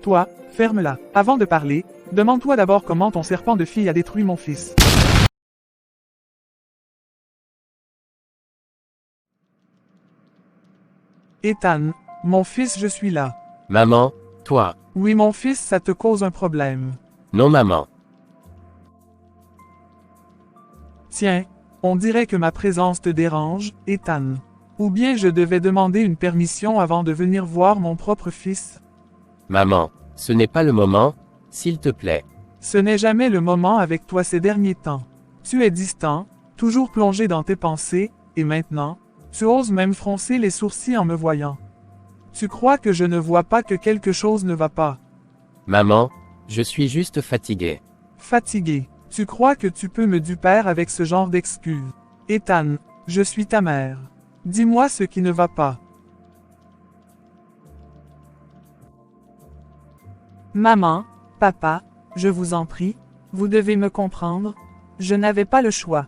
Toi, ferme-la. Avant de parler, demande-toi d'abord comment ton serpent de fille a détruit mon fils. Ethan, mon fils, je suis là. Maman, toi. Oui, mon fils, ça te cause un problème. Non maman. Tiens, on dirait que ma présence te dérange, Ethan. Ou bien je devais demander une permission avant de venir voir mon propre fils. Maman, ce n'est pas le moment, s'il te plaît. Ce n'est jamais le moment avec toi ces derniers temps. Tu es distant, toujours plongé dans tes pensées, et maintenant, tu oses même froncer les sourcils en me voyant. Tu crois que je ne vois pas que quelque chose ne va pas. Maman, je suis juste fatigué. Fatigué. Tu crois que tu peux me duper avec ce genre d'excuses. Ethan, je suis ta mère. Dis-moi ce qui ne va pas. Maman, papa, je vous en prie, vous devez me comprendre. Je n'avais pas le choix.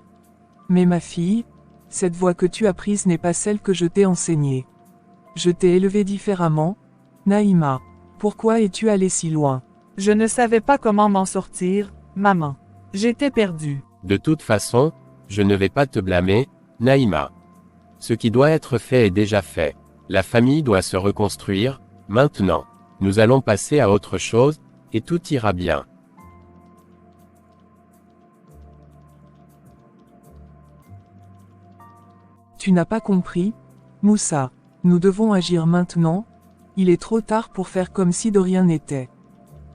Mais ma fille, cette voie que tu as prise n'est pas celle que je t'ai enseignée. Je t'ai élevée différemment. Naïma, pourquoi es-tu allée si loin? Je ne savais pas comment m'en sortir, maman. J'étais perdue. De toute façon, je ne vais pas te blâmer, Naïma. Ce qui doit être fait est déjà fait. La famille doit se reconstruire, maintenant. Nous allons passer à autre chose, et tout ira bien. Tu n'as pas compris, Moussa. Nous devons agir maintenant. Il est trop tard pour faire comme si de rien n'était.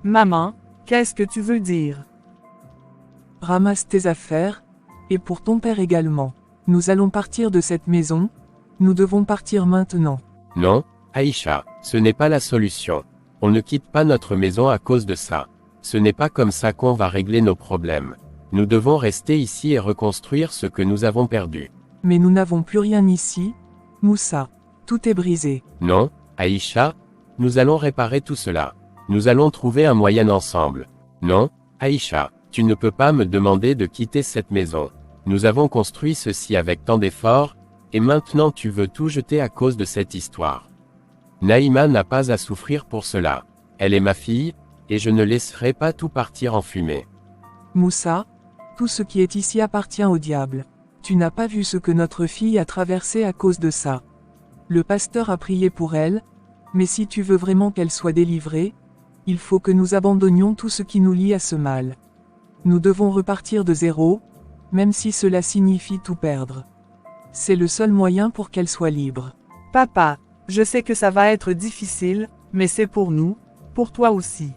Maman, qu'est-ce que tu veux dire? Ramasse tes affaires, et pour ton père également. Nous allons partir de cette maison. Nous devons partir maintenant. Non, Aïcha, ce n'est pas la solution. On ne quitte pas notre maison à cause de ça. Ce n'est pas comme ça qu'on va régler nos problèmes. Nous devons rester ici et reconstruire ce que nous avons perdu. Mais nous n'avons plus rien ici. Moussa, tout est brisé. Non, Aïcha, nous allons réparer tout cela. Nous allons trouver un moyen ensemble. Non, Aïcha, tu ne peux pas me demander de quitter cette maison. Nous avons construit ceci avec tant d'efforts, et maintenant tu veux tout jeter à cause de cette histoire. Naïma n'a pas à souffrir pour cela. Elle est ma fille, et je ne laisserai pas tout partir en fumée. Moussa, tout ce qui est ici appartient au diable. Tu n'as pas vu ce que notre fille a traversé à cause de ça. Le pasteur a prié pour elle, mais si tu veux vraiment qu'elle soit délivrée, il faut que nous abandonnions tout ce qui nous lie à ce mal. Nous devons repartir de zéro, même si cela signifie tout perdre. C'est le seul moyen pour qu'elle soit libre. Papa, je sais que ça va être difficile, mais c'est pour nous, pour toi aussi.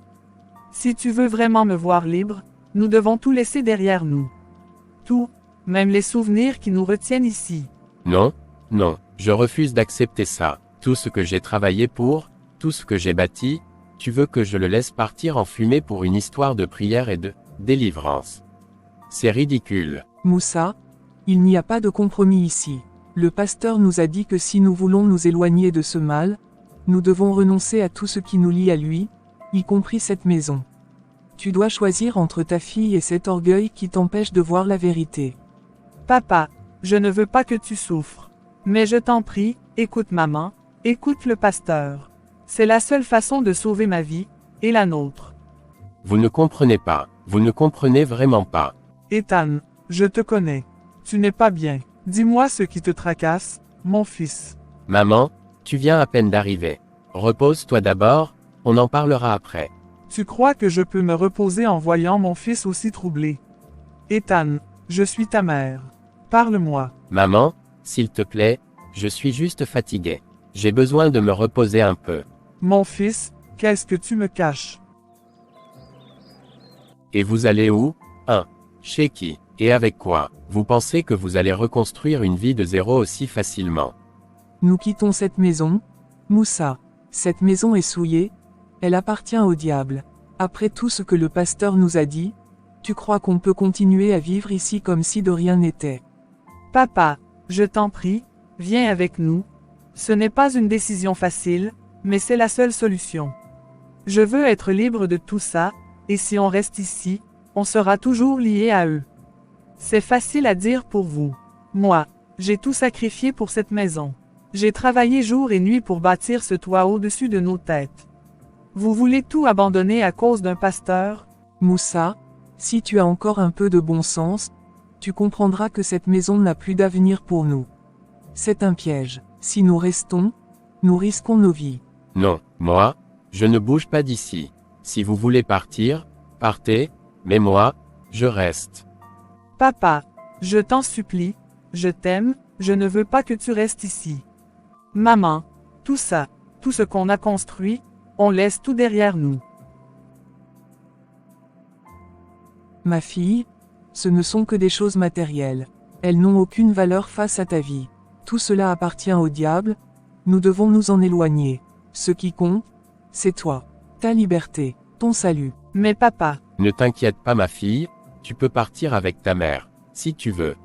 Si tu veux vraiment me voir libre, nous devons tout laisser derrière nous. Tout, même les souvenirs qui nous retiennent ici. Non, non, je refuse d'accepter ça. Tout ce que j'ai travaillé pour, tout ce que j'ai bâti, tu veux que je le laisse partir en fumée pour une histoire de prière et de délivrance. C'est ridicule. Moussa, il n'y a pas de compromis ici. Le pasteur nous a dit que si nous voulons nous éloigner de ce mal, nous devons renoncer à tout ce qui nous lie à lui, y compris cette maison. Tu dois choisir entre ta fille et cet orgueil qui t'empêche de voir la vérité. Papa, je ne veux pas que tu souffres. Mais je t'en prie, écoute maman, écoute le pasteur. C'est la seule façon de sauver ma vie, et la nôtre. Vous ne comprenez pas, vous ne comprenez vraiment pas. Ethan, je te connais. Tu n'es pas bien. Dis-moi ce qui te tracasse, mon fils. Maman, tu viens à peine d'arriver. Repose-toi d'abord, on en parlera après. Tu crois que je peux me reposer en voyant mon fils aussi troublé? Ethan, je suis ta mère. Parle-moi. Maman, s'il te plaît, je suis juste fatigué. J'ai besoin de me reposer un peu. Mon fils, qu'est-ce que tu me caches? Et vous allez où? Chez qui? Et avec quoi? Vous pensez que vous allez reconstruire une vie de zéro aussi facilement? Nous quittons cette maison. Moussa, cette maison est souillée. Elle appartient au diable. Après tout ce que le pasteur nous a dit, tu crois qu'on peut continuer à vivre ici comme si de rien n'était? Papa, je t'en prie, viens avec nous. Ce n'est pas une décision facile, mais c'est la seule solution. Je veux être libre de tout ça, et si on reste ici, on sera toujours lié à eux. C'est facile à dire pour vous. Moi, j'ai tout sacrifié pour cette maison. J'ai travaillé jour et nuit pour bâtir ce toit au-dessus de nos têtes. Vous voulez tout abandonner à cause d'un pasteur? Moussa, si tu as encore un peu de bon sens, tu comprendras que cette maison n'a plus d'avenir pour nous. C'est un piège. Si nous restons, nous risquons nos vies. Non, moi, je ne bouge pas d'ici. Si vous voulez partir, partez, mais moi, je reste. Papa, je t'en supplie, je t'aime, je ne veux pas que tu restes ici. Maman, tout ça, tout ce qu'on a construit, on laisse tout derrière nous. Ma fille, ce ne sont que des choses matérielles. Elles n'ont aucune valeur face à ta vie. Tout cela appartient au diable, nous devons nous en éloigner. Ce qui compte, c'est toi, ta liberté, ton salut. Mais papa, Ne t'inquiète pas ma fille, tu peux partir avec ta mère, si tu veux.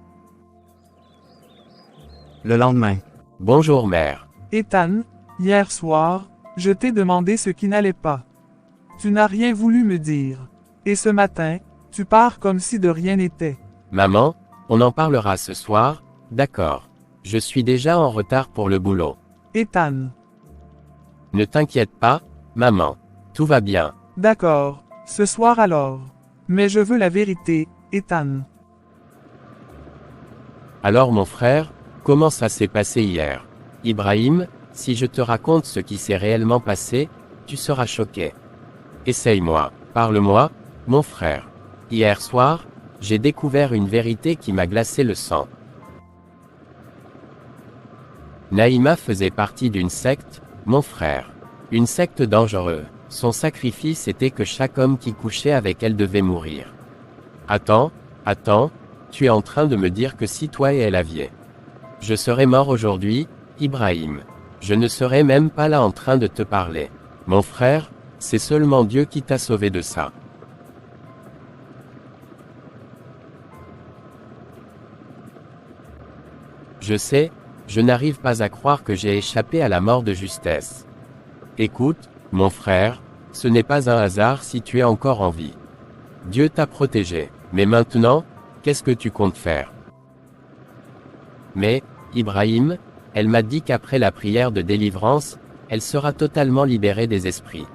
Le lendemain. Bonjour mère. Ethan, hier soir, je t'ai demandé ce qui n'allait pas. Tu n'as rien voulu me dire. Et ce matin, tu pars comme si de rien n'était. Maman, on en parlera ce soir, d'accord. Je suis déjà en retard pour le boulot. Ethan, Ne t'inquiète pas, maman. Tout va bien. d'accord, ce soir alors. Mais je veux la vérité, Ethan. Alors mon frère, comment ça s'est passé hier? Ibrahim, si je te raconte ce qui s'est réellement passé, tu seras choqué. Essaye-moi, parle-moi, mon frère. Hier soir, j'ai découvert une vérité qui m'a glacé le sang. Naïma faisait partie d'une secte, mon frère. Une secte dangereuse. Son sacrifice était que chaque homme qui couchait avec elle devait mourir. Attends, tu es en train de me dire que si toi et elle aviez. Je serais mort aujourd'hui, Ibrahim. Je ne serais même pas là en train de te parler. Mon frère, c'est seulement Dieu qui t'a sauvé de ça. Je sais, je n'arrive pas à croire que j'ai échappé à la mort de justesse. Écoute, mon frère, ce n'est pas un hasard si tu es encore en vie. Dieu t'a protégé. Mais maintenant, qu'est-ce que tu comptes faire? Mais, Ibrahim, elle m'a dit qu'après la prière de délivrance, elle sera totalement libérée des esprits.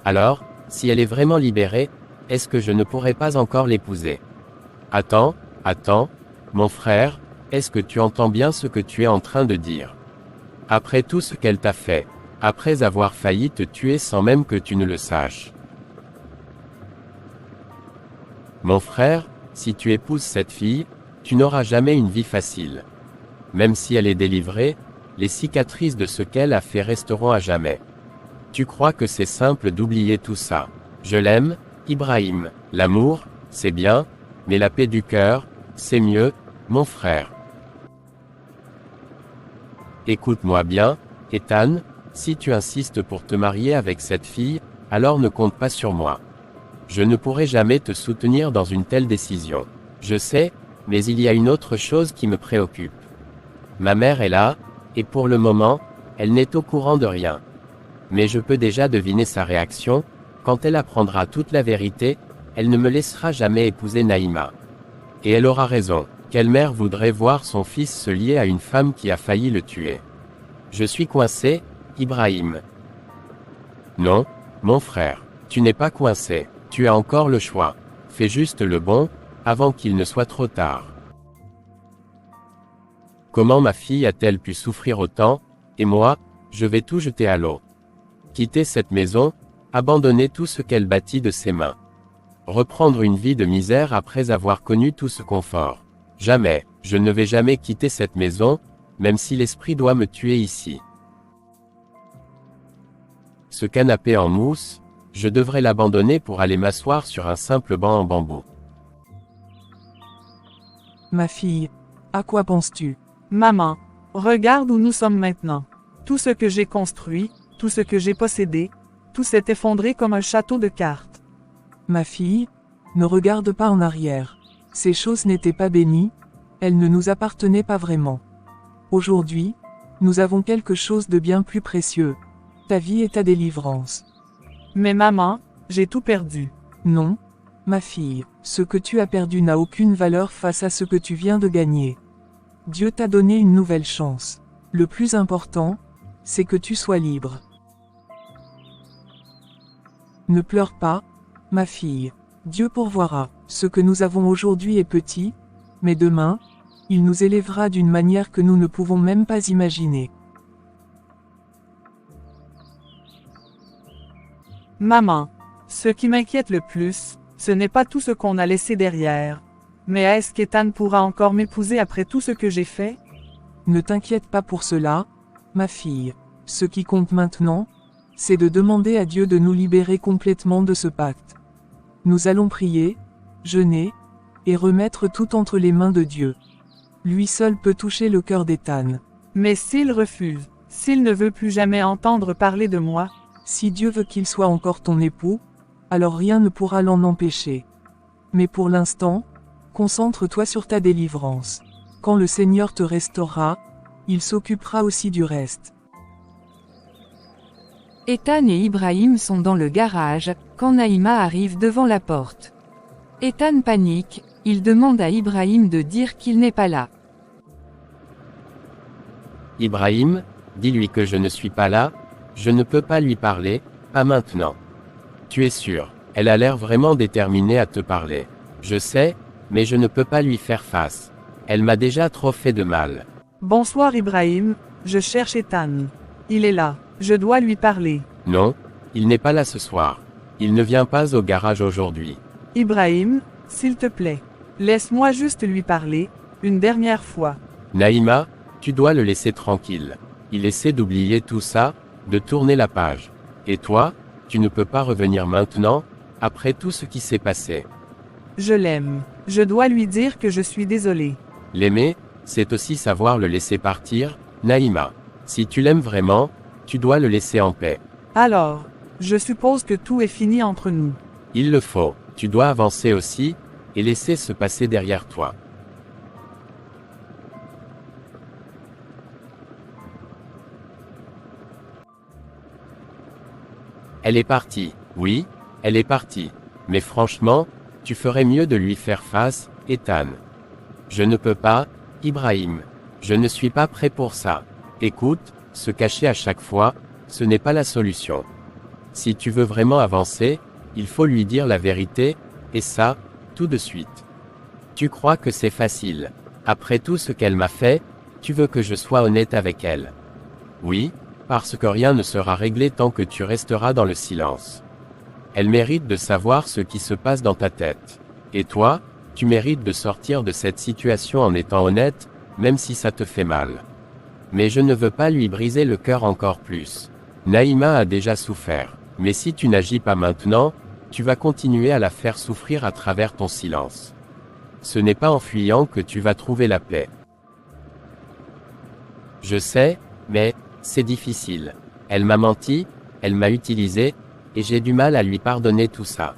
Alors, si elle est vraiment libérée, est-ce que je ne pourrais pas encore l'épouser? Attends, mon frère, est-ce que tu entends bien ce que tu es en train de dire? Après tout ce qu'elle t'a fait, après avoir failli te tuer sans même que tu ne le saches. Mon frère, si tu épouses cette fille, tu n'auras jamais une vie facile. Même si elle est délivrée, les cicatrices de ce qu'elle a fait resteront à jamais. Tu crois que c'est simple d'oublier tout ça. Je l'aime, Ibrahim. L'amour, c'est bien, mais la paix du cœur, c'est mieux, mon frère. Écoute-moi bien, Ethan, si tu insistes pour te marier avec cette fille, alors ne compte pas sur moi. Je ne pourrai jamais te soutenir dans une telle décision. Je sais, mais il y a une autre chose qui me préoccupe. Ma mère est là, et pour le moment, elle n'est au courant de rien. Mais je peux déjà deviner sa réaction, quand elle apprendra toute la vérité, elle ne me laissera jamais épouser Naïma. Et elle aura raison, quelle mère voudrait voir son fils se lier à une femme qui a failli le tuer? Je suis coincé, Ibrahim. Non, mon frère, tu n'es pas coincé, tu as encore le choix. Fais juste le bon, avant qu'il ne soit trop tard. Comment ma fille a-t-elle pu souffrir autant, et moi, je vais tout jeter à l'eau. Quitter cette maison, abandonner tout ce qu'elle bâtit de ses mains. Reprendre une vie de misère après avoir connu tout ce confort. Jamais, je ne vais jamais quitter cette maison, même si l'esprit doit me tuer ici. Ce canapé en mousse, je devrais l'abandonner pour aller m'asseoir sur un simple banc en bambou. Ma fille, à quoi penses-tu? Maman, regarde où nous sommes maintenant. Tout ce que j'ai construit, tout ce que j'ai possédé, tout s'est effondré comme un château de cartes. Ma fille, ne regarde pas en arrière. Ces choses n'étaient pas bénies, elles ne nous appartenaient pas vraiment. Aujourd'hui, nous avons quelque chose de bien plus précieux. Ta vie et ta délivrance. Mais maman, j'ai tout perdu. Non, ma fille, ce que tu as perdu n'a aucune valeur face à ce que tu viens de gagner. Dieu t'a donné une nouvelle chance. Le plus important, c'est que tu sois libre. Ne pleure pas, ma fille. Dieu pourvoira. Ce que nous avons aujourd'hui est petit, mais demain, il nous élèvera d'une manière que nous ne pouvons même pas imaginer. Maman, ce qui m'inquiète le plus, ce n'est pas tout ce qu'on a laissé derrière. Mais est-ce qu'Ethan pourra encore m'épouser après tout ce que j'ai fait? Ne t'inquiète pas pour cela, ma fille. Ce qui compte maintenant, c'est de demander à Dieu de nous libérer complètement de ce pacte. Nous allons prier, jeûner, et remettre tout entre les mains de Dieu. Lui seul peut toucher le cœur d'Ethan. Mais s'il refuse, s'il ne veut plus jamais entendre parler de moi, si Dieu veut qu'il soit encore ton époux, alors rien ne pourra l'en empêcher. Mais pour l'instant, concentre-toi sur ta délivrance. Quand le Seigneur te restaurera, il s'occupera aussi du reste. Ethan et Ibrahim sont dans le garage, quand Naïma arrive devant la porte. Ethan panique, il demande à Ibrahim de dire qu'il n'est pas là. Ibrahim, dis-lui que je ne suis pas là, je ne peux pas lui parler, pas maintenant. Tu es sûr, elle a l'air vraiment déterminée à te parler. Je sais, mais je ne peux pas lui faire face. Elle m'a déjà trop fait de mal. Bonsoir Ibrahim, je cherche Ethan. Il est là, je dois lui parler. Non, il n'est pas là ce soir. Il ne vient pas au garage aujourd'hui. Ibrahim, s'il te plaît, laisse-moi juste lui parler, une dernière fois. Naïma, tu dois le laisser tranquille. Il essaie d'oublier tout ça, de tourner la page. Et toi, tu ne peux pas revenir maintenant, après tout ce qui s'est passé. Je l'aime. Je dois lui dire que je suis désolé. L'aimer, c'est aussi savoir le laisser partir, Naïma. Si tu l'aimes vraiment, tu dois le laisser en paix. Alors, je suppose que tout est fini entre nous. Il le faut, tu dois avancer aussi, et laisser se passer derrière toi. Elle est partie, oui, elle est partie. Mais franchement, tu ferais mieux de lui faire face, Ethan. Je ne peux pas, Ibrahim. Je ne suis pas prêt pour ça. Écoute, se cacher à chaque fois, ce n'est pas la solution. Si tu veux vraiment avancer, il faut lui dire la vérité, et ça, tout de suite. Tu crois que c'est facile. Après tout ce qu'elle m'a fait, tu veux que je sois honnête avec elle. Oui, parce que rien ne sera réglé tant que tu resteras dans le silence. Elle mérite de savoir ce qui se passe dans ta tête. Et toi, tu mérites de sortir de cette situation en étant honnête, même si ça te fait mal. Mais je ne veux pas lui briser le cœur encore plus. Naïma a déjà souffert, mais si tu n'agis pas maintenant, tu vas continuer à la faire souffrir à travers ton silence. Ce n'est pas en fuyant que tu vas trouver la paix. Je sais, mais c'est difficile. Elle m'a menti, elle m'a utilisé, et j'ai du mal à lui pardonner tout ça.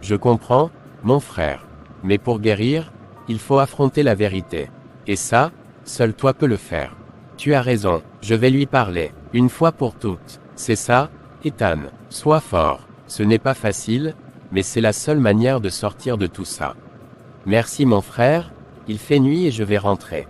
Je comprends, mon frère. Mais pour guérir, il faut affronter la vérité. Et ça, seul toi peux le faire. Tu as raison, je vais lui parler, une fois pour toutes. C'est ça, Ethan, sois fort. Ce n'est pas facile, mais c'est la seule manière de sortir de tout ça. Merci mon frère, il fait nuit et je vais rentrer.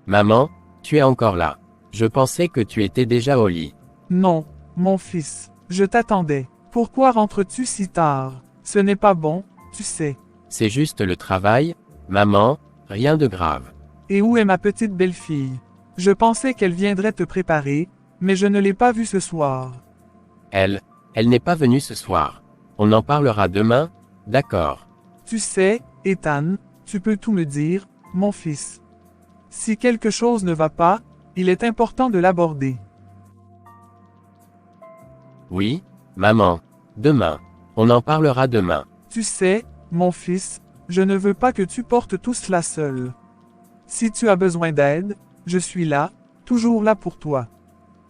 Maman, tu es encore là. Je pensais que tu étais déjà au lit. Non, mon fils, je t'attendais. Pourquoi rentres-tu si tard? Ce n'est pas bon, tu sais. C'est juste le travail, maman, rien de grave. Et où est ma petite belle-fille? Je pensais qu'elle viendrait te préparer, mais je ne l'ai pas vue ce soir. Elle n'est pas venue ce soir. On en parlera demain, d'accord. Tu sais, Ethan, tu peux tout me dire, mon fils. Si quelque chose ne va pas, il est important de l'aborder. Oui, maman. Demain. On en parlera demain. Tu sais, mon fils, je ne veux pas que tu portes tout cela seul. Si tu as besoin d'aide, je suis là, toujours là pour toi.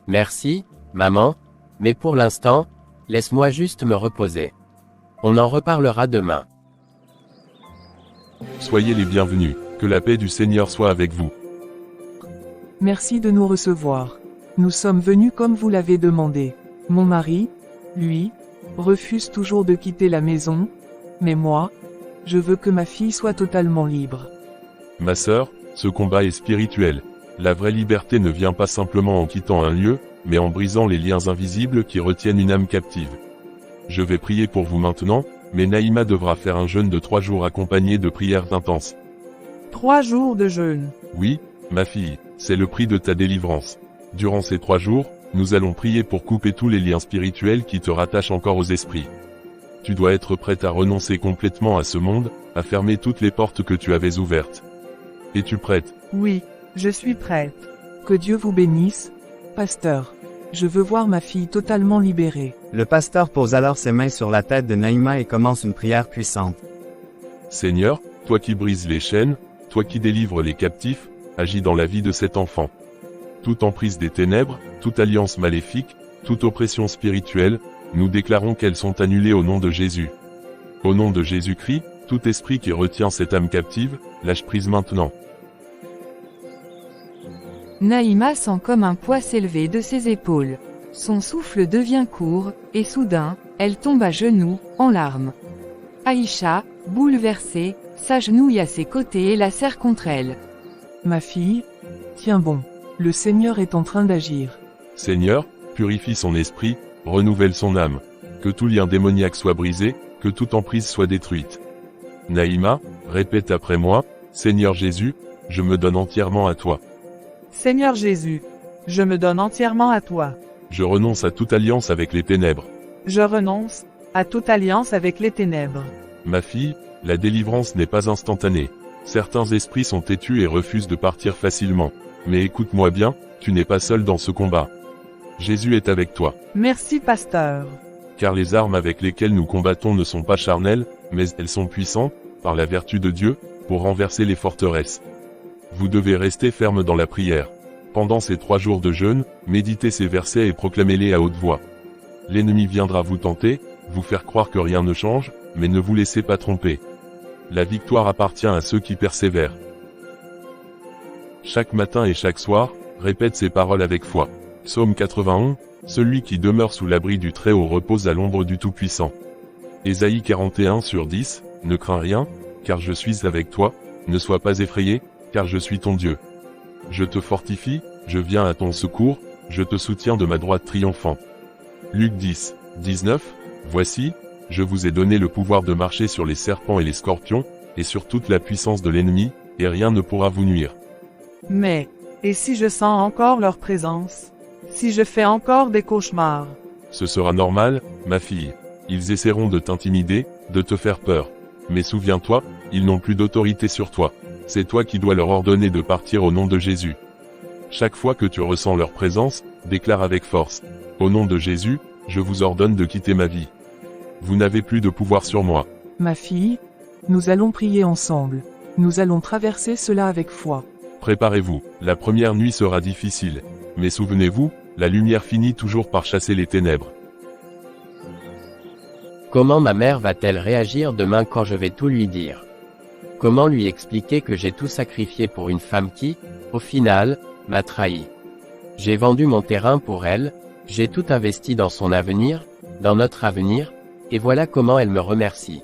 Merci, maman, mais pour l'instant, laisse-moi juste me reposer. On en reparlera demain. Soyez les bienvenus, que la paix du Seigneur soit avec vous. Merci de nous recevoir. Nous sommes venus comme vous l'avez demandé. Mon mari, lui, refuse toujours de quitter la maison, mais moi, je veux que ma fille soit totalement libre. Ma sœur, ce combat est spirituel. La vraie liberté ne vient pas simplement en quittant un lieu, mais en brisant les liens invisibles qui retiennent une âme captive. Je vais prier pour vous maintenant, mais Naïma devra faire un jeûne de 3 jours accompagné de prières intenses. 3 jours de jeûne. Oui, ma fille, c'est le prix de ta délivrance. Durant ces 3 jours, nous allons prier pour couper tous les liens spirituels qui te rattachent encore aux esprits. Tu dois être prête à renoncer complètement à ce monde, à fermer toutes les portes que tu avais ouvertes. Es-tu prête? Oui, je suis prête. Que Dieu vous bénisse, pasteur. Je veux voir ma fille totalement libérée. Le pasteur pose alors ses mains sur la tête de Naïma et commence une prière puissante. Seigneur, toi qui brises les chaînes, toi qui délivres les captifs, agis dans la vie de cet enfant. Toute emprise des ténèbres, toute alliance maléfique, toute oppression spirituelle, nous déclarons qu'elles sont annulées au nom de Jésus. Au nom de Jésus-Christ, tout esprit qui retient cette âme captive, lâche prise maintenant. Naïma sent comme un poids s'élever de ses épaules. Son souffle devient court, et soudain, elle tombe à genoux, en larmes. Aïcha, bouleversée, s'agenouille à ses côtés et la serre contre elle. Ma fille, tiens bon. Le Seigneur est en train d'agir. Seigneur, purifie son esprit, renouvelle son âme. Que tout lien démoniaque soit brisé, que toute emprise soit détruite. Naïma, répète après moi, Seigneur Jésus, je me donne entièrement à toi. Seigneur Jésus, je me donne entièrement à toi. Je renonce à toute alliance avec les ténèbres. Je renonce à toute alliance avec les ténèbres. Ma fille, la délivrance n'est pas instantanée. Certains esprits sont têtus et refusent de partir facilement. Mais écoute-moi bien, tu n'es pas seul dans ce combat. Jésus est avec toi. Merci pasteur. Car les armes avec lesquelles nous combattons ne sont pas charnelles, mais elles sont puissantes, par la vertu de Dieu, pour renverser les forteresses. Vous devez rester ferme dans la prière. Pendant ces 3 jours de jeûne, méditez ces versets et proclamez-les à haute voix. L'ennemi viendra vous tenter, vous faire croire que rien ne change, mais ne vous laissez pas tromper. La victoire appartient à ceux qui persévèrent. Chaque matin et chaque soir, répète ces paroles avec foi. Psaume 91, celui qui demeure sous l'abri du Très-Haut repose à l'ombre du Tout-Puissant. Ésaïe 41/10, ne crains rien, car je suis avec toi, ne sois pas effrayé, car je suis ton Dieu. Je te fortifie, je viens à ton secours, je te soutiens de ma droite triomphante. Luc 10:19, voici, je vous ai donné le pouvoir de marcher sur les serpents et les scorpions, et sur toute la puissance de l'ennemi, et rien ne pourra vous nuire. Mais, et si je sens encore leur présence? Si je fais encore des cauchemars? Ce sera normal, ma fille. Ils essaieront de t'intimider, de te faire peur. Mais souviens-toi, ils n'ont plus d'autorité sur toi. C'est toi qui dois leur ordonner de partir au nom de Jésus. Chaque fois que tu ressens leur présence, déclare avec force. Au nom de Jésus, je vous ordonne de quitter ma vie. Vous n'avez plus de pouvoir sur moi. Ma fille, nous allons prier ensemble. Nous allons traverser cela avec foi. Préparez-vous, la première nuit sera difficile. Mais souvenez-vous, la lumière finit toujours par chasser les ténèbres. Comment ma mère va-t-elle réagir demain quand je vais tout lui dire? Comment lui expliquer que j'ai tout sacrifié pour une femme qui, au final, m'a trahi? J'ai vendu mon terrain pour elle, j'ai tout investi dans son avenir, dans notre avenir, et voilà comment elle me remercie.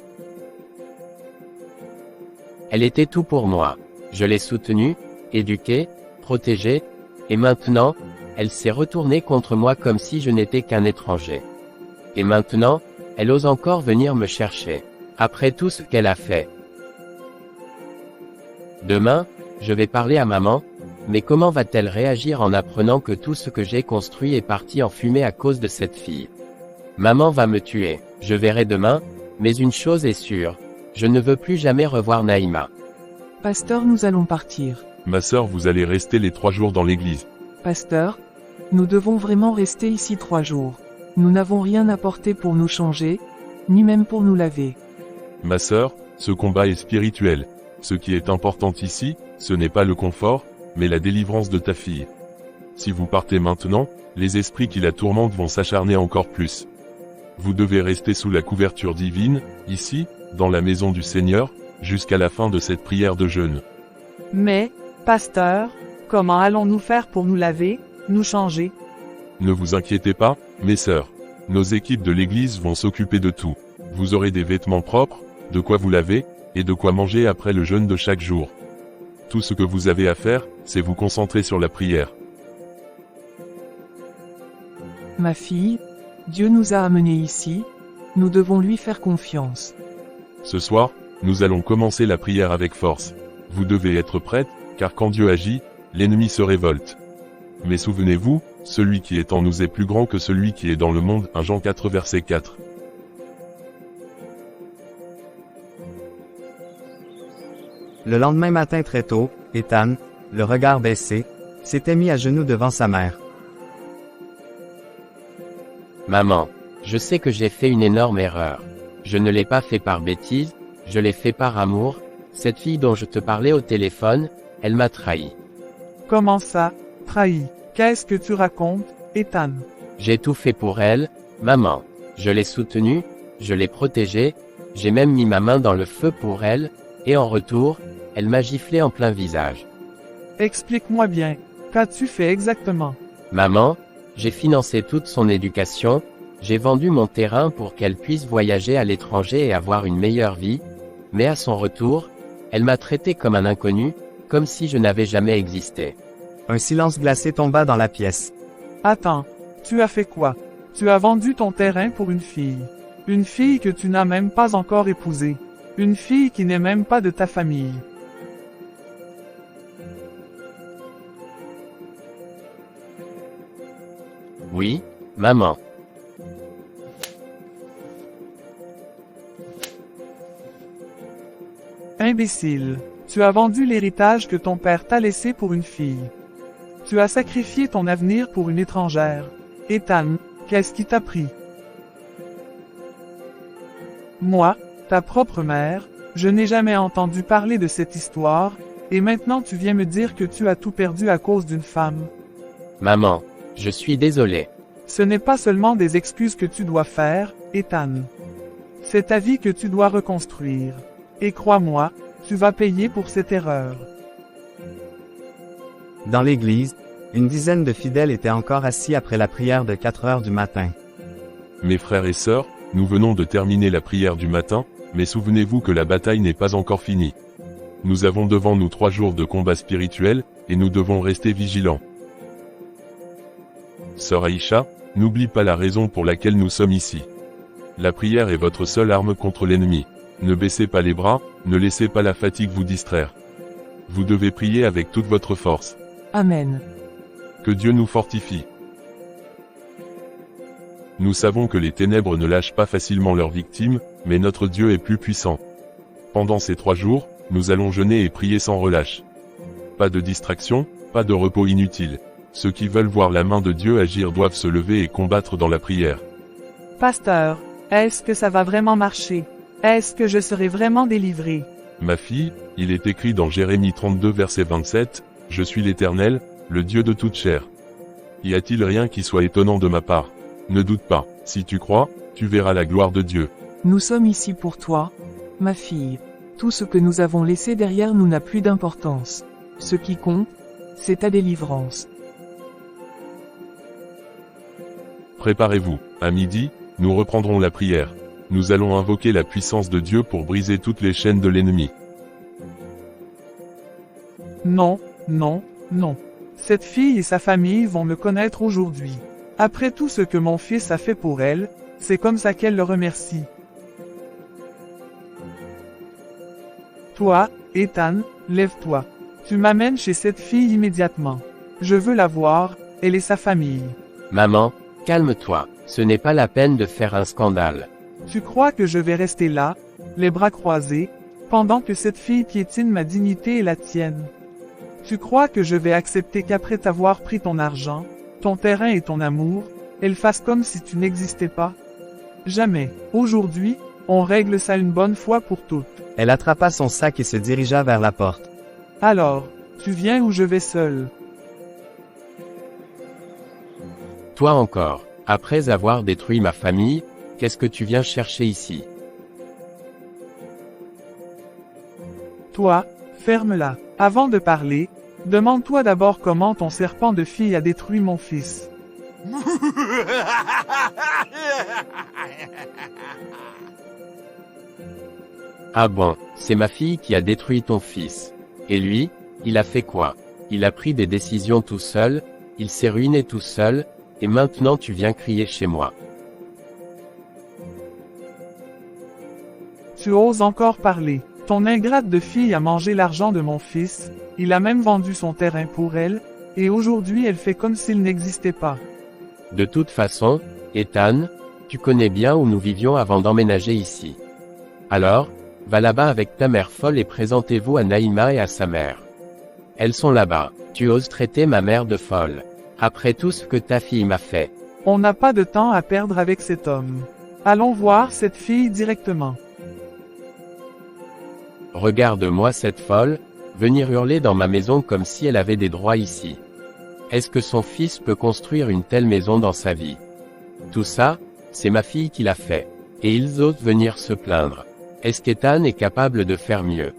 Elle était tout pour moi. Je l'ai soutenue, éduquée, protégée, et maintenant, elle s'est retournée contre moi comme si je n'étais qu'un étranger. Et maintenant, elle ose encore venir me chercher. Après tout ce qu'elle a fait. Demain, je vais parler à maman, mais comment va-t-elle réagir en apprenant que tout ce que j'ai construit est parti en fumée à cause de cette fille? Maman va me tuer, je verrai demain, mais une chose est sûre, je ne veux plus jamais revoir Naïma. Pasteur, nous allons partir. Ma sœur, vous allez rester les 3 jours dans l'église. Pasteur, nous devons vraiment rester ici 3 jours. Nous n'avons rien apporté pour nous changer, ni même pour nous laver. Ma sœur, ce combat est spirituel. Ce qui est important ici, ce n'est pas le confort, mais la délivrance de ta fille. Si vous partez maintenant, les esprits qui la tourmentent vont s'acharner encore plus. Vous devez rester sous la couverture divine, ici, dans la maison du Seigneur, jusqu'à la fin de cette prière de jeûne. Mais, pasteur, comment allons-nous faire pour nous laver, nous changer? Ne vous inquiétez pas, mes sœurs. Nos équipes de l'église vont s'occuper de tout. Vous aurez des vêtements propres, de quoi vous laver, et de quoi manger après le jeûne de chaque jour. Tout ce que vous avez à faire, c'est vous concentrer sur la prière. Ma fille, Dieu nous a amenés ici, nous devons lui faire confiance. Ce soir, nous allons commencer la prière avec force. Vous devez être prête, car quand Dieu agit, l'ennemi se révolte. Mais souvenez-vous, celui qui est en nous est plus grand que celui qui est dans le monde. 1 Jean 4 verset 4. Le lendemain matin très tôt, Ethan, le regard baissé, s'était mis à genoux devant sa mère. Maman, je sais que j'ai fait une énorme erreur. Je ne l'ai pas fait par bêtise, je l'ai fait par amour. Cette fille dont je te parlais au téléphone, elle m'a trahi. Comment ça, trahi? Qu'est-ce que tu racontes, Ethan? J'ai tout fait pour elle, maman. Je l'ai soutenue, je l'ai protégée, j'ai même mis ma main dans le feu pour elle, et en retour, elle m'a giflé en plein visage. Explique-moi bien, qu'as-tu fait exactement? Maman, j'ai financé toute son éducation, j'ai vendu mon terrain pour qu'elle puisse voyager à l'étranger et avoir une meilleure vie, mais à son retour, elle m'a traité comme un inconnu, comme si je n'avais jamais existé. Un silence glacé tomba dans la pièce. Attends, tu as fait quoi? Tu as vendu ton terrain pour une fille. Une fille que tu n'as même pas encore épousée. Une fille qui n'est même pas de ta famille. Oui, maman. Imbécile, tu as vendu l'héritage que ton père t'a laissé pour une fille. Tu as sacrifié ton avenir pour une étrangère. Ethan, qu'est-ce qui t'a pris? Moi, ta propre mère, je n'ai jamais entendu parler de cette histoire, et maintenant tu viens me dire que tu as tout perdu à cause d'une femme. Maman, je suis désolé. Ce n'est pas seulement des excuses que tu dois faire, Ethan. C'est ta vie que tu dois reconstruire. Et crois-moi, tu vas payer pour cette erreur. Dans l'église, une dizaine de fidèles étaient encore assis après la prière de 4 heures du matin. Mes frères et sœurs, nous venons de terminer la prière du matin, mais souvenez-vous que la bataille n'est pas encore finie. Nous avons devant nous 3 jours de combat spirituel, et nous devons rester vigilants. Sœur Aïcha, n'oublie pas la raison pour laquelle nous sommes ici. La prière est votre seule arme contre l'ennemi. Ne baissez pas les bras, ne laissez pas la fatigue vous distraire. Vous devez prier avec toute votre force. Amen. Que Dieu nous fortifie. Nous savons que les ténèbres ne lâchent pas facilement leurs victimes, mais notre Dieu est plus puissant. Pendant ces 3 jours, nous allons jeûner et prier sans relâche. Pas de distraction, pas de repos inutile. Ceux qui veulent voir la main de Dieu agir doivent se lever et combattre dans la prière. Pasteur, est-ce que ça va vraiment marcher? Est-ce que je serai vraiment délivré? Ma fille, il est écrit dans Jérémie 32 verset 27, « Je suis l'Éternel, le Dieu de toute chair. » Y a-t-il rien qui soit étonnant de ma part? Ne doute pas, si tu crois, tu verras la gloire de Dieu. Nous sommes ici pour toi, ma fille. Tout ce que nous avons laissé derrière nous n'a plus d'importance. Ce qui compte, c'est ta délivrance. Préparez-vous, à midi, nous reprendrons la prière. Nous allons invoquer la puissance de Dieu pour briser toutes les chaînes de l'ennemi. Non, non, non. Cette fille et sa famille vont me connaître aujourd'hui. Après tout ce que mon fils a fait pour elle, c'est comme ça qu'elle le remercie. Toi, Ethan, lève-toi. Tu m'amènes chez cette fille immédiatement. Je veux la voir, elle et sa famille. Maman, calme-toi, ce n'est pas la peine de faire un scandale. Tu crois que je vais rester là, les bras croisés, pendant que cette fille piétine ma dignité et la tienne? Tu crois que je vais accepter qu'après t'avoir pris ton argent, ton terrain et ton amour, elle fasse comme si tu n'existais pas? Jamais. Aujourd'hui, on règle ça une bonne fois pour toutes. Elle attrapa son sac et se dirigea vers la porte. Alors, tu viens ou je vais seul? Toi encore, après avoir détruit ma famille, qu'est-ce que tu viens chercher ici? Toi, ferme-la. Avant de parler, demande-toi d'abord comment ton serpent de fille a détruit mon fils. Ah bon, c'est ma fille qui a détruit ton fils. Et lui, il a fait quoi? Il a pris des décisions tout seul, il s'est ruiné tout seul, et maintenant tu viens crier chez moi. Tu oses encore parler. Ton ingrate de fille a mangé l'argent de mon fils, il a même vendu son terrain pour elle, et aujourd'hui elle fait comme s'il n'existait pas. De toute façon, Ethan, tu connais bien où nous vivions avant d'emménager ici. Alors, va là-bas avec ta mère folle et présentez-vous à Naïma et à sa mère. Elles sont là-bas. Tu oses traiter ma mère de folle. Après tout ce que ta fille m'a fait. On n'a pas de temps à perdre avec cet homme. Allons voir cette fille directement. Regarde-moi cette folle, venir hurler dans ma maison comme si elle avait des droits ici. Est-ce que son fils peut construire une telle maison dans sa vie? Tout ça, c'est ma fille qui l'a fait. Et ils osent venir se plaindre. Est-ce qu'Ethan est capable de faire mieux?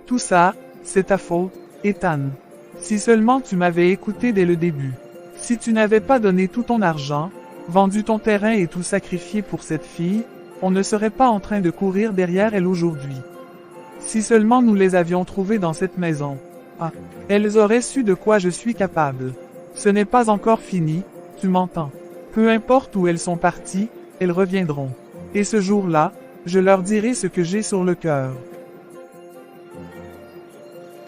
Tout ça, c'est ta faute, Ethan. Si seulement tu m'avais écouté dès le début. Si tu n'avais pas donné tout ton argent, vendu ton terrain et tout sacrifié pour cette fille, on ne serait pas en train de courir derrière elle aujourd'hui. Si seulement nous les avions trouvées dans cette maison. Ah, elles auraient su de quoi je suis capable. Ce n'est pas encore fini, tu m'entends. Peu importe où elles sont parties, elles reviendront. Et ce jour-là, je leur dirai ce que j'ai sur le cœur.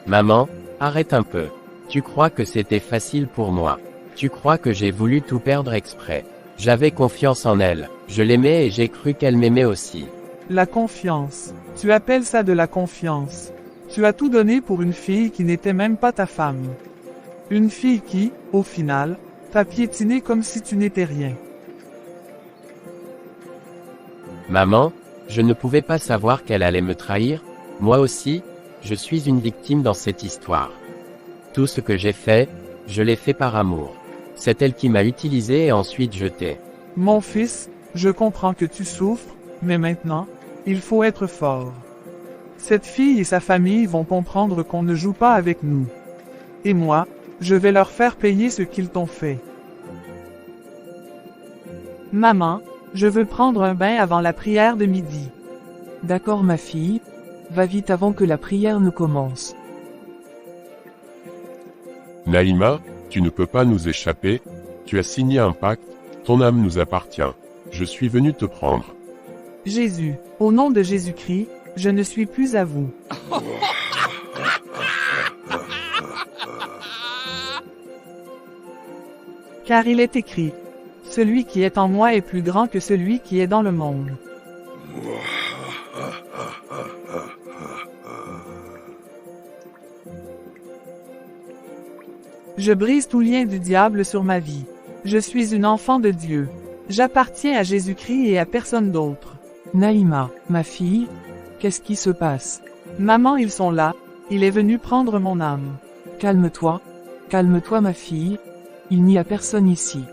Maman, arrête un peu. Tu crois que c'était facile pour moi. Tu crois que j'ai voulu tout perdre exprès. J'avais confiance en elle. Je l'aimais et j'ai cru qu'elle m'aimait aussi. La confiance. Tu appelles ça de la confiance. Tu as tout donné pour une fille qui n'était même pas ta femme. Une fille qui, au final, t'a piétiné comme si tu n'étais rien. Maman, je ne pouvais pas savoir qu'elle allait me trahir. Moi aussi, je suis une victime dans cette histoire. Tout ce que j'ai fait, je l'ai fait par amour. C'est elle qui m'a utilisé et ensuite jeté. Mon fils, je comprends que tu souffres, mais maintenant, il faut être fort. Cette fille et sa famille vont comprendre qu'on ne joue pas avec nous. Et moi, je vais leur faire payer ce qu'ils t'ont fait. Maman, je veux prendre un bain avant la prière de midi. D'accord ma fille, va vite avant que la prière ne commence. Naïma, tu ne peux pas nous échapper, tu as signé un pacte, ton âme nous appartient. Je suis venu te prendre. Jésus, au nom de Jésus-Christ, je ne suis plus à vous. Car il est écrit, celui qui est en moi est plus grand que celui qui est dans le monde. Je brise tout lien du diable sur ma vie. Je suis une enfant de Dieu. J'appartiens à Jésus-Christ et à personne d'autre. Naïma, ma fille, qu'est-ce qui se passe? Maman, ils sont là. Il est venu prendre mon âme. Calme-toi ma fille, il n'y a personne ici.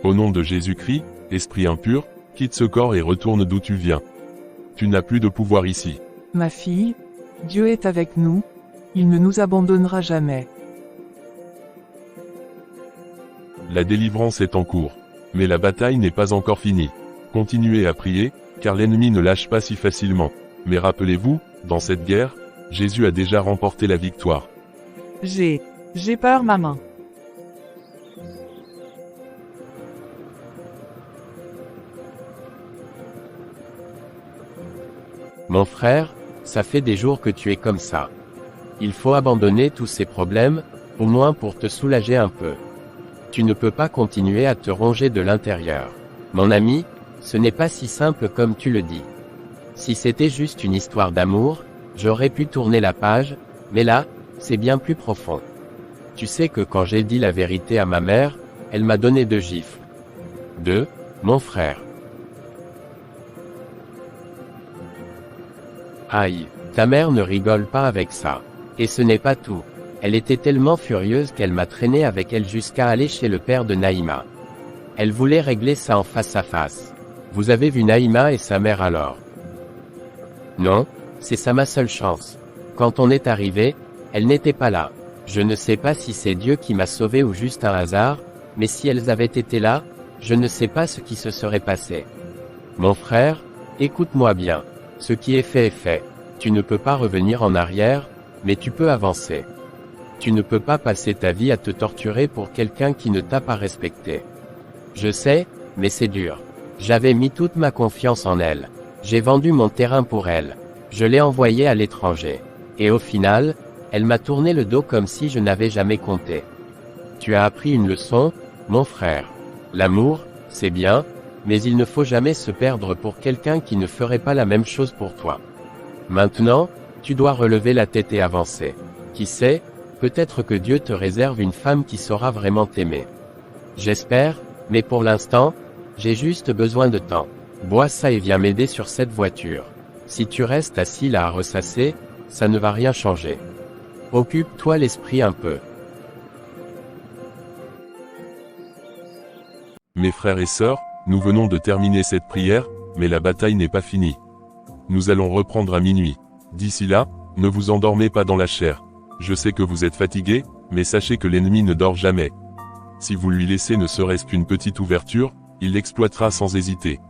Au nom de Jésus-Christ, esprit impur, quitte ce corps et retourne d'où tu viens. Tu n'as plus de pouvoir ici. Ma fille, Dieu est avec nous, il ne nous abandonnera jamais. La délivrance est en cours. Mais la bataille n'est pas encore finie. Continuez à prier, car l'ennemi ne lâche pas si facilement. Mais rappelez-vous, dans cette guerre, Jésus a déjà remporté la victoire. J'ai peur, maman. Mon frère, ça fait des jours que tu es comme ça. Il faut abandonner tous ces problèmes, au moins pour te soulager un peu. Tu ne peux pas continuer à te ronger de l'intérieur. Mon ami, ce n'est pas si simple comme tu le dis. Si c'était juste une histoire d'amour, j'aurais pu tourner la page, mais là, c'est bien plus profond. Tu sais que quand j'ai dit la vérité à ma mère, elle m'a donné 2 gifles. 2, mon frère. Aïe, ta mère ne rigole pas avec ça. Et ce n'est pas tout. Elle était tellement furieuse qu'elle m'a traîné avec elle jusqu'à aller chez le père de Naïma. Elle voulait régler ça en face à face. Vous avez vu Naïma et sa mère alors? Non, c'est ça ma seule chance. Quand on est arrivé, elle n'était pas là. Je ne sais pas si c'est Dieu qui m'a sauvé ou juste un hasard, mais si elles avaient été là, je ne sais pas ce qui se serait passé. Mon frère, écoute-moi bien. Ce qui est fait est fait. Tu ne peux pas revenir en arrière, mais tu peux avancer. Tu ne peux pas passer ta vie à te torturer pour quelqu'un qui ne t'a pas respecté. Je sais, mais c'est dur. J'avais mis toute ma confiance en elle. J'ai vendu mon terrain pour elle. Je l'ai envoyée à l'étranger. Et au final, elle m'a tourné le dos comme si je n'avais jamais compté. Tu as appris une leçon, mon frère. L'amour, c'est bien, mais il ne faut jamais se perdre pour quelqu'un qui ne ferait pas la même chose pour toi. Maintenant, tu dois relever la tête et avancer. Qui sait, peut-être que Dieu te réserve une femme qui saura vraiment t'aimer. J'espère, mais pour l'instant, j'ai juste besoin de temps. Bois ça et viens m'aider sur cette voiture. Si tu restes assis là à ressasser, ça ne va rien changer. Occupe-toi l'esprit un peu. Mes frères et sœurs, nous venons de terminer cette prière, mais la bataille n'est pas finie. Nous allons reprendre à minuit. D'ici là, ne vous endormez pas dans la chair. Je sais que vous êtes fatigués, mais sachez que l'ennemi ne dort jamais. Si vous lui laissez ne serait-ce qu'une petite ouverture, il l'exploitera sans hésiter.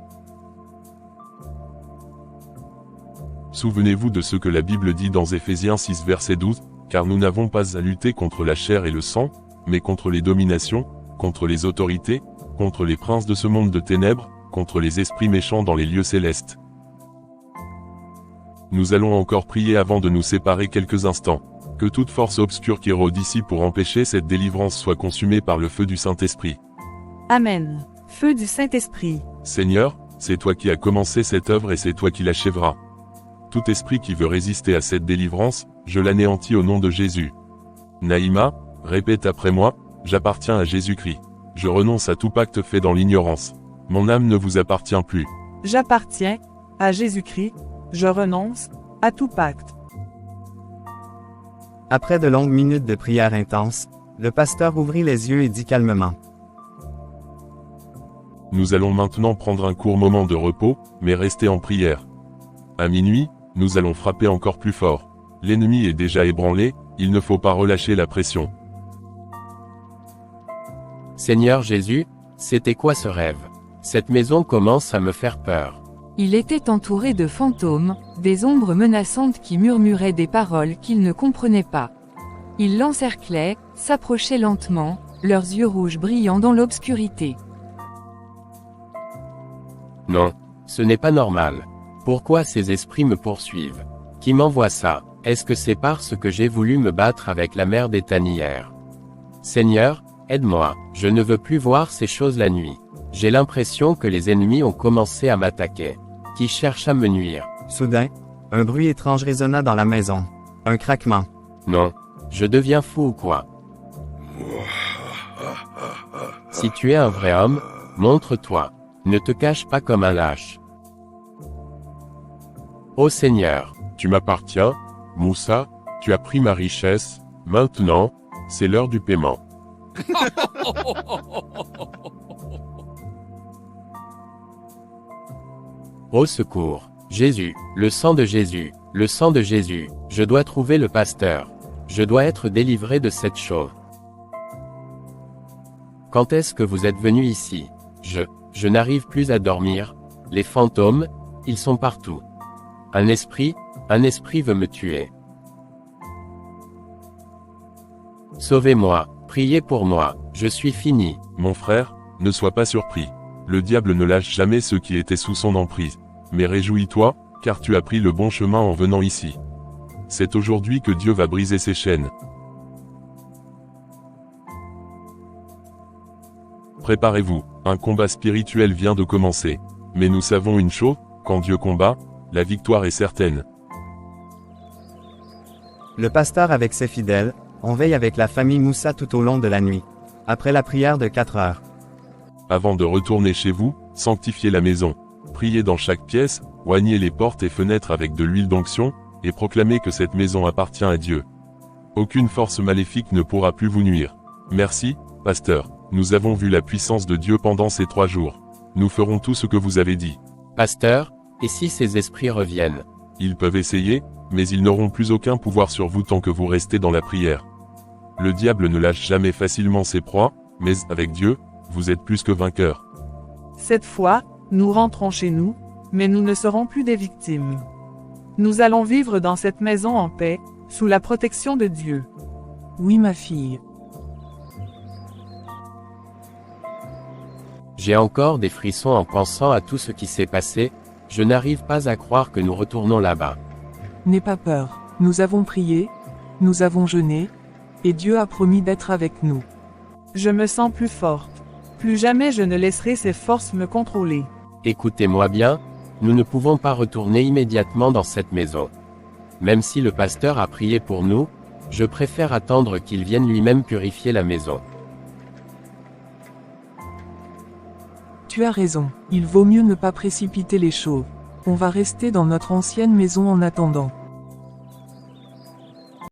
Souvenez-vous de ce que la Bible dit dans Éphésiens 6 verset 12, car nous n'avons pas à lutter contre la chair et le sang, mais contre les dominations, contre les autorités, contre les princes de ce monde de ténèbres, contre les esprits méchants dans les lieux célestes. Nous allons encore prier avant de nous séparer quelques instants. Que toute force obscure qui rôde ici pour empêcher cette délivrance soit consumée par le feu du Saint-Esprit. Amen. Feu du Saint-Esprit. Seigneur, c'est toi qui as commencé cette œuvre et c'est toi qui l'achèveras. Tout esprit qui veut résister à cette délivrance, je l'anéantis au nom de Jésus. Naïma, répète après moi, j'appartiens à Jésus-Christ. Je renonce à tout pacte fait dans l'ignorance. Mon âme ne vous appartient plus. J'appartiens à Jésus-Christ. Je renonce à tout pacte. Après de longues minutes de prière intense, le pasteur ouvrit les yeux et dit calmement. Nous allons maintenant prendre un court moment de repos, mais rester en prière. À minuit, nous allons frapper encore plus fort. L'ennemi est déjà ébranlé, il ne faut pas relâcher la pression. Seigneur Jésus, c'était quoi ce rêve? Cette maison commence à me faire peur. Il était entouré de fantômes, des ombres menaçantes qui murmuraient des paroles qu'il ne comprenait pas. Ils l'encerclaient, s'approchaient lentement, leurs yeux rouges brillant dans l'obscurité. Non, ce n'est pas normal. Pourquoi ces esprits me poursuivent? Qui m'envoie ça? Est-ce que c'est parce que j'ai voulu me battre avec la mère d'Ethan hier? Seigneur, aide-moi, je ne veux plus voir ces choses la nuit. J'ai l'impression que les ennemis ont commencé à m'attaquer. Qui cherche à me nuire? Soudain, un bruit étrange résonna dans la maison. Un craquement. Non, je deviens fou ou quoi? Si tu es un vrai homme, montre-toi. Ne te cache pas comme un lâche. Ô Seigneur, Tu m'appartiens, Moussa, tu as pris ma richesse, maintenant, c'est l'heure du paiement. au secours. Jésus, le sang de Jésus, le sang de Jésus, je dois trouver le pasteur. Je dois être délivré de cette chose. Quand est-ce que vous êtes venu ici? Je n'arrive plus à dormir. Les fantômes, ils sont partout. Un esprit veut me tuer. Sauvez-moi, priez pour moi, je suis fini. Mon frère, ne sois pas surpris. Le diable ne lâche jamais ceux qui étaient sous son emprise. Mais réjouis-toi, car tu as pris le bon chemin en venant ici. C'est aujourd'hui que Dieu va briser ses chaînes. Préparez-vous, un combat spirituel vient de commencer. Mais nous savons une chose, quand Dieu combat, la victoire est certaine. Le pasteur avec ses fidèles, on veille avec la famille Moussa tout au long de la nuit. Après la prière de 4 heures. Avant de retourner chez vous, sanctifiez la maison. Priez dans chaque pièce, oignez les portes et fenêtres avec de l'huile d'onction, et proclamez que cette maison appartient à Dieu. Aucune force maléfique ne pourra plus vous nuire. Merci, pasteur. Nous avons vu la puissance de Dieu pendant ces 3 jours. Nous ferons tout ce que vous avez dit. Pasteur, et si ces esprits reviennent? Ils peuvent essayer, mais ils n'auront plus aucun pouvoir sur vous tant que vous restez dans la prière. Le diable ne lâche jamais facilement ses proies, mais avec Dieu, vous êtes plus que vainqueurs. Cette fois, nous rentrons chez nous, mais nous ne serons plus des victimes. Nous allons vivre dans cette maison en paix, sous la protection de Dieu. Oui ma fille. J'ai encore des frissons en pensant à tout ce qui s'est passé, je n'arrive pas à croire que nous retournons là-bas. N'aie pas peur. Nous avons prié, nous avons jeûné, et Dieu a promis d'être avec nous. Je me sens plus forte. Plus jamais je ne laisserai ces forces me contrôler. Écoutez-moi bien, nous ne pouvons pas retourner immédiatement dans cette maison. Même si le pasteur a prié pour nous, je préfère attendre qu'il vienne lui-même purifier la maison. Tu as raison, il vaut mieux ne pas précipiter les choses. On va rester dans notre ancienne maison en attendant.